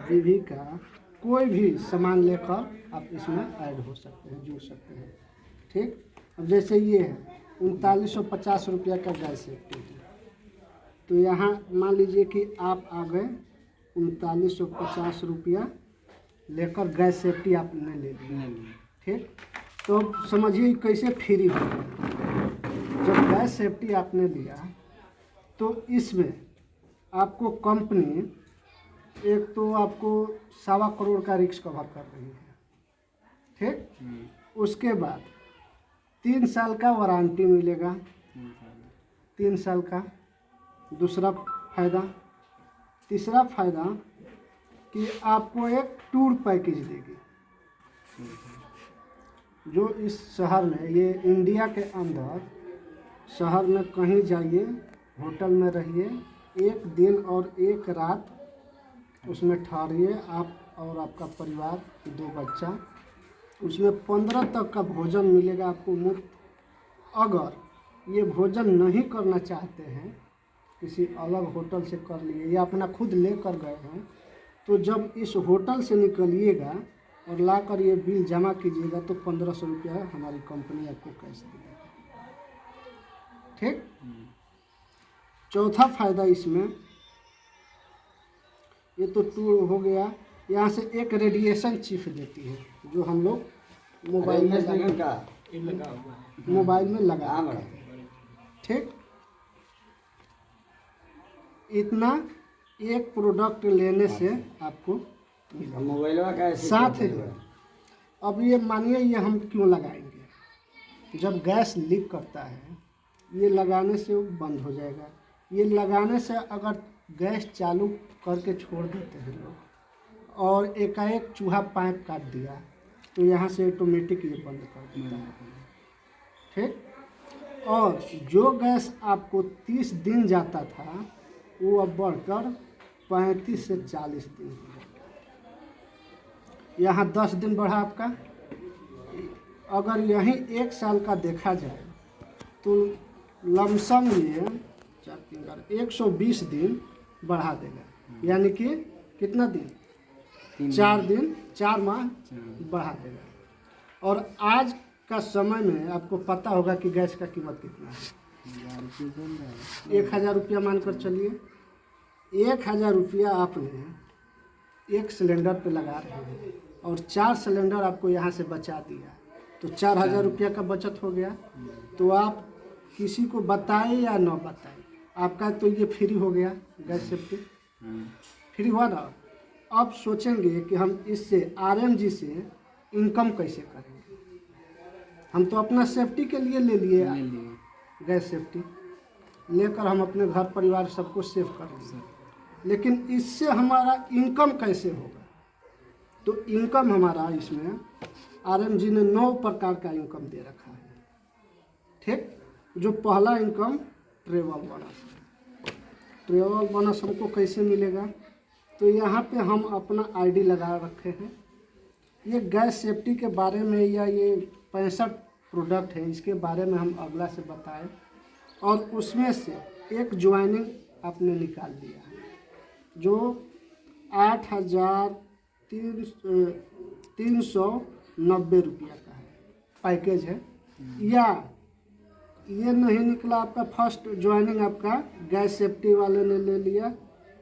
विभी का कोई भी सामान लेकर आप इसमें ऐड हो सकते हैं, जुड़ सकते हैं। ठीक, अब जैसे ये है 3950 रुपया का गैस सेफ्टी है, तो यहाँ मान लीजिए कि आप आ गए 3950 रुपया लेकर गैस सेफ्टी आपने ले लिया। ठीक, तो समझिए कैसे फ्री हो गया। जब गैस सेफ्टी आपने लिया तो इसमें आपको कंपनी एक तो आपको 1.25 करोड़ का रिस्क कवर कर रही है। ठीक, उसके बाद 3 साल का वारंटी मिलेगा, 3 साल का। दूसरा फायदा, तीसरा फायदा कि आपको एक टूर पैकेज देगी, जो इस शहर में, ये इंडिया के अंदर शहर में कहीं जाइए, होटल में रहिए, 1 दिन और 1 रात उसमें ठहरिए आप और आपका परिवार, 2 बच्चा, उसमें 15 तक का भोजन मिलेगा आपको मुफ्त। अगर ये भोजन नहीं करना चाहते हैं, किसी अलग होटल से कर लिए या अपना खुद ले कर गए हैं, तो जब इस होटल से निकलिएगा और लाकर ये बिल जमा कीजिएगा तो 1500 रुपया हमारी कंपनी आपको कैश देगी। ठीक, चौथा फायदा इसमें, ये तो टूर हो गया, यहाँ से एक रेडिएशन चिप देती है जो हम लोग मोबाइल में लगा। ठीक, इतना एक प्रोडक्ट लेने से आपको मोबाइल का साथ है। अब ये मानिए, ये हम क्यों लगाएंगे? जब गैस लीक करता है, ये लगाने से वो बंद हो जाएगा। ये लगाने से अगर गैस चालू करके छोड़ देते हैं लोग और एकाएक चूहा पाइप काट दिया तो यहाँ से ऑटोमेटिक ये बंद कर देता है। ठीक, और जो गैस आपको 30 दिन जाता था वो अब बढ़कर 35 से 40 दिन हो जाएगा। यहाँ 10 दिन बढ़ा आपका। अगर यहीं 1 साल का देखा जाए तो लमसम ये 120 दिन बढ़ा देगा, यानी कि कितना दिन? 4 दिन, 4 माह बढ़ा देगा। और आज का समय में आपको पता होगा कि गैस का कीमत कितना है। 1000 रुपया मानकर चलिए। 1000 रुपया आपने 1 सिलेंडर पे लगा रहे हैं और 4 सिलेंडर आपको यहाँ से बचा दिया, तो 4000 रुपया का बचत हो गया। तो आप किसी को बताएं या न बताएं, आपका तो ये फ्री हो गया, गैस सेफ्टी फ्री हुआ ना। अब सोचेंगे कि हम इससे RMG से इनकम कैसे करेंगे। हम तो अपना सेफ्टी के लिए ले लिए गैस सेफ्टी, लेकर हम अपने घर परिवार सबको सेव करेंगे, लेकिन इससे हमारा इनकम कैसे होगा? तो इनकम हमारा इसमें RMG ने 9 प्रकार का इनकम दे रखा है। ठीक, जो पहला इनकम ट्रेवल बोनस है। ट्रेवल बोनस हमको कैसे मिलेगा? तो यहाँ पे हम अपना ID लगा रखे हैं। ये गैस सेफ्टी के बारे में या ये 65 प्रोडक्ट है, इसके बारे में हम अगला से बताएं। और उसमें से एक ज्वाइनिंग आपने निकाल दिया है जो 8390 रुपया का है, पैकेज है। या ये नहीं निकला आपका फर्स्ट ज्वाइनिंग, आपका गैस सेफ्टी वाले ने ले लिया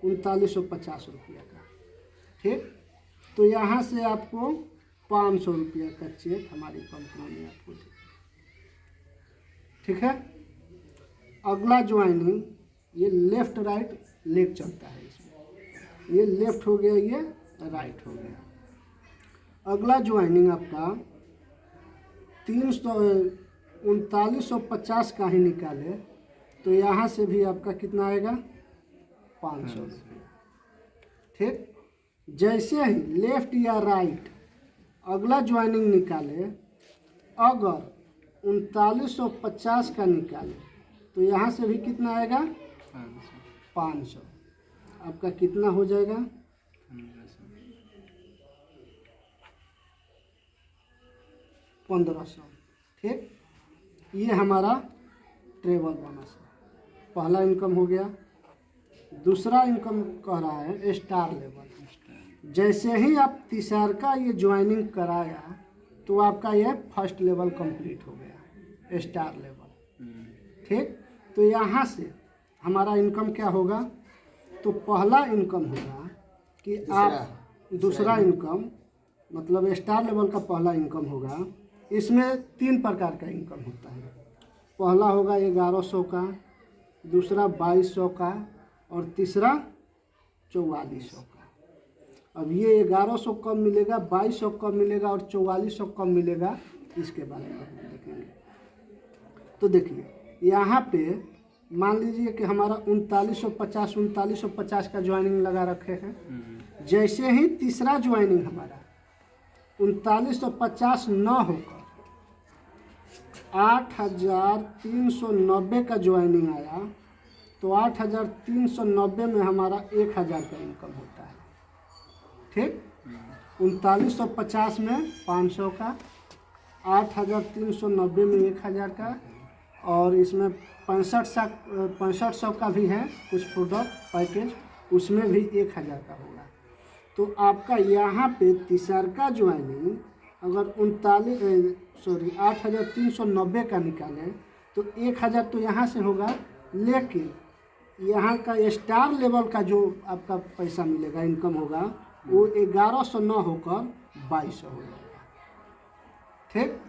3950 रुपया का। ठीक, तो यहाँ से आपको 500 रुपया का चेक हमारी कंपनी ने आपको दिया। ठीक है, अगला ज्वाइनिंग, ये लेफ्ट राइट लेग चलता है इसमें, ये लेफ्ट हो गया, ये राइट हो गया। अगला ज्वाइनिंग आपका 3950 का ही निकाले तो यहाँ से भी आपका कितना आएगा? 500 रुपया। ठीक, जैसे ही लेफ्ट या राइट अगला ज्वाइनिंग निकाले, अगर 3950 का निकाले तो यहाँ से भी कितना आएगा? 500। आपका कितना हो जाएगा? 1500। ठीक, ये हमारा ट्रेवल बोनस है। पहला इनकम हो गया। दूसरा इनकम कह रहा है स्टार लेवल। जैसे ही आप तीसरा ये ज्वाइनिंग कराया तो आपका ये फर्स्ट लेवल कंप्लीट हो गया, स्टार लेवल। ठीक, तो यहाँ से हमारा इनकम क्या होगा, तो पहला इनकम होगा कि आप दूसरा इनकम मतलब स्टार लेवल का पहला इनकम होगा। इसमें 3 प्रकार का इनकम होता है। पहला होगा 1100 का, दूसरा 2200 का और तीसरा 4400 का। अब ये 1100 कब मिलेगा, 2200 कब मिलेगा और 4400 कब मिलेगा, इसके बारे में हम देखेंगे। तो देखिए यहाँ पे मान लीजिए कि हमारा 3950 का ज्वाइनिंग लगा रखे हैं। जैसे ही तीसरा ज्वाइनिंग हमारा 3950 न होकर 8390 का ज्वाइनिंग आया तो 8390 में हमारा 1000 का इनकम होता है। ठीक, 3950 में 500 का, 8390 में 1000 का और इसमें 6500 का भी है कुछ प्रोडक्ट पैकेज, उसमें भी 1000 का होगा। तो आपका यहाँ पे तीसरा का ज्वाइनिंग अगर 8390 का निकालें तो 1000 तो यहाँ से होगा, लेकिन यहाँ का स्टार लेवल का जो आपका पैसा मिलेगा, इनकम होगा, वो 1100 न होकर 2200 हो जाएगा। ठीक,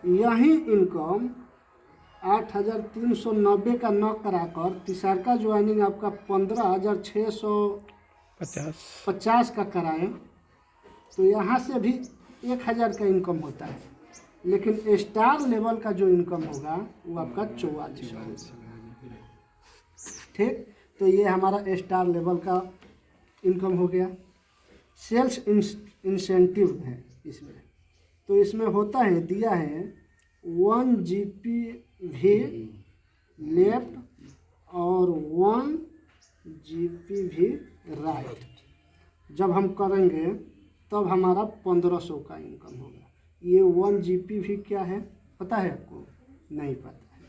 यही इनकम 8390 का न कराकर तीसरा का ज्वाइनिंग आपका 15650 का कराएं तो यहाँ से भी 1000 का इनकम होता है, लेकिन स्टार लेवल का जो इनकम होगा वो आपका 4400 होगा। ठीक, तो ये हमारा स्टार लेवल का इनकम हो गया। सेल्स इंसेंटिव है इसमें, तो इसमें होता है, दिया है 1 GPV लेफ्ट और 1 GPV राइट। जब हम करेंगे तब हमारा 1500 का इनकम होगा। ये 1 GPV क्या है पता है आपको? नहीं पता है।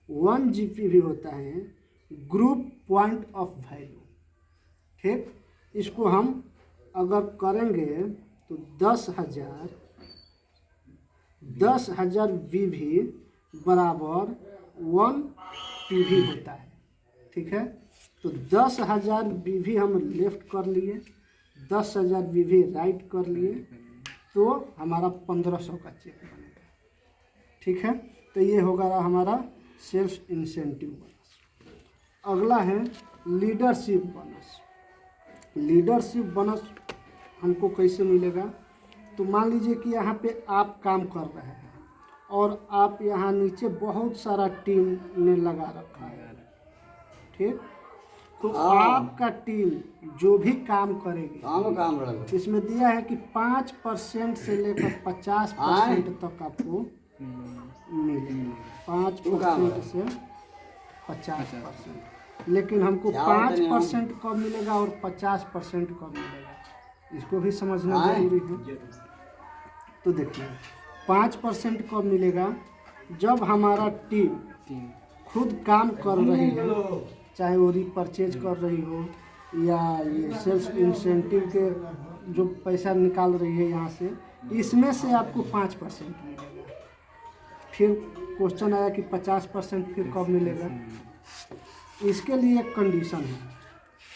1 GPV होता है ग्रुप पॉइंट ऑफ वैल्यू। ठीक, इसको हम अगर करेंगे तो 10,000 VV बराबर 1 PV होता है। ठीक है, तो 10,000 VV हम लेफ्ट कर लिए, 10,000 VV राइट कर लिए, तो हमारा 1500 का चेक बनेगा। ठीक है, तो ये होगा हमारा सेल्स इंसेंटिव बोनस। अगला है लीडरशिप बोनस। लीडरशिप बोनस हमको कैसे मिलेगा, तो मान लीजिए कि यहाँ पे आप काम कर रहे हैं और आप यहाँ नीचे बहुत सारा टीम ने लगा रखा है। ठीक, तो आपका टीम जो भी काम करेगी, इसमें दिया है कि 5% से लेकर 50% तक आपको मिलेगा। 5% से 50%, लेकिन हमको 5% कब मिलेगा और 50% कब मिलेगा, इसको भी समझना जरूरी है। तो देखिए 5% कब मिलेगा, जब हमारा टीम खुद काम कर रही है, चाहे वो रिपर्चेज कर रही हो या ये सेल्स इंसेंटिव के जो पैसा निकाल रही है यहाँ से, इसमें से आपको 5% मिलेगा। फिर क्वेश्चन आया कि 50% फिर कब मिलेगा। इसके लिए एक कंडीशन है।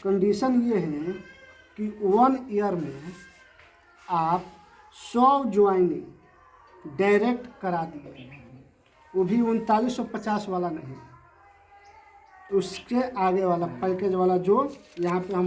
कंडीशन ये है कि 1 ईयर में आप 100 ज्वाइनिंग डायरेक्ट करा दिए, वो भी 3950 वाला नहीं, उसके आगे वाला पैकेज वाला जो यहाँ पे हम